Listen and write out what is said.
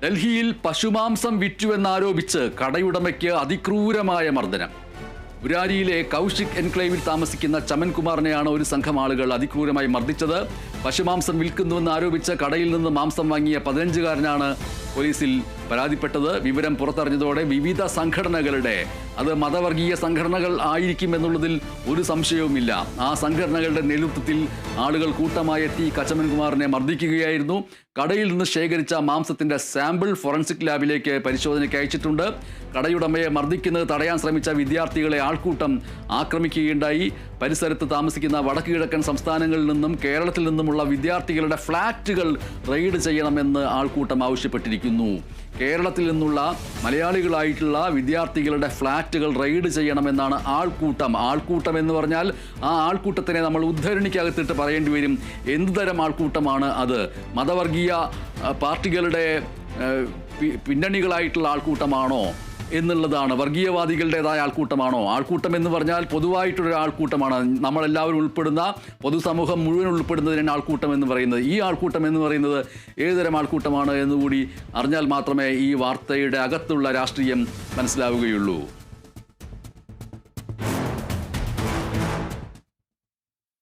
ഡൽഹിയിൽ പശുമാംസം വിറ്റുവെന്നാരോപിച്ച് കടയുടമയ്ക്ക് അതിക്രൂരമായ മർദ്ദനം. ഉരാരിയിലെ കൗശിക് എൻക്ലേവിൽ താമസിക്കുന്ന ചമൻ കുമാറിനെയാണ് ഒരു സംഘം ആളുകൾ അതിക്രൂരമായി മർദ്ദിച്ചത്. പശുമാംസം വിൽക്കുന്നുവെന്ന് ആരോപിച്ച് കടയിൽ നിന്ന് മാംസം വാങ്ങിയ 15-കാരനാണ് പോലീസിൽ പരാതിപ്പെട്ടത്. വിവരം പുറത്തറിഞ്ഞതോടെ വിവിധ സംഘടനകളുടെ, അത് മതവർഗീയ സംഘടനകൾ ആയിരിക്കും എന്നുള്ളതിൽ ഒരു സംശയവുമില്ല, ആ സംഘടനകളുടെ നേതൃത്വത്തിൽ ആളുകൾ കൂട്ടമായി എത്തി കച്ചമൻ കുമാറിനെ മർദ്ദിക്കുകയായിരുന്നു. കടയിൽ നിന്ന് ശേഖരിച്ച മാംസത്തിന്റെ സാമ്പിൾ ഫോറൻസിക് ലാബിലേക്ക് പരിശോധനയ്ക്ക് അയച്ചിട്ടുണ്ട്. കടയുടമയെ മർദ്ദിക്കുന്നത് തടയാൻ ശ്രമിച്ച വിദ്യാർത്ഥികളെ ആൾക്കൂട്ടം ആക്രമിക്കുകയുണ്ടായി. പരിസരത്ത് താമസിക്കുന്ന വടക്കു കിഴക്കൻ സംസ്ഥാനങ്ങളിൽ നിന്നും കേരളത്തിൽ നിന്നുമുള്ള വിദ്യാർത്ഥികളുടെ ഫ്ളാറ്റുകൾ റെയ്ഡ് ചെയ്യണമെന്ന് ആൾക്കൂട്ടം ആവശ്യപ്പെട്ടിരിക്കുന്നു. കേരളത്തിൽ നിന്നുള്ള മലയാളികളായിട്ടുള്ള വിദ്യാർത്ഥികളുടെ ഫ്ളാറ്റുകൾ റെയ്ഡ് ചെയ്യണമെന്നാണ് ആൾക്കൂട്ടം എന്ന് പറഞ്ഞാൽ ആ ആൾക്കൂട്ടത്തിനെ നമ്മൾ ഉദ്ധരണിക്കകത്തിട്ട് പറയേണ്ടി വരും. എന്തുതരം ആൾക്കൂട്ടമാണ് അത്? മതവർഗീയ പാർട്ടികളുടെ പിന്നണികളായിട്ടുള്ള ആൾക്കൂട്ടമാണോ എന്നുള്ളതാണ്. വർഗീയവാദികളുടേതായ ആൾക്കൂട്ടമാണോ? ആൾക്കൂട്ടം എന്ന് പറഞ്ഞാൽ പൊതുവായിട്ടൊരു ആൾക്കൂട്ടമാണ്, നമ്മളെല്ലാവരും ഉൾപ്പെടുന്ന, പൊതുസമൂഹം മുഴുവൻ ഉൾപ്പെടുന്നതിനാണ് ആൾക്കൂട്ടം എന്ന് പറയുന്നത്. ഈ ആൾക്കൂട്ടം എന്ന് പറയുന്നത് ഏതുതരം ആൾക്കൂട്ടമാണ് എന്നുകൂടി അറിഞ്ഞാൽ മാത്രമേ ഈ വാർത്തയുടെ അകത്തുള്ള രാഷ്ട്രീയം മനസ്സിലാവുകയുള്ളൂ.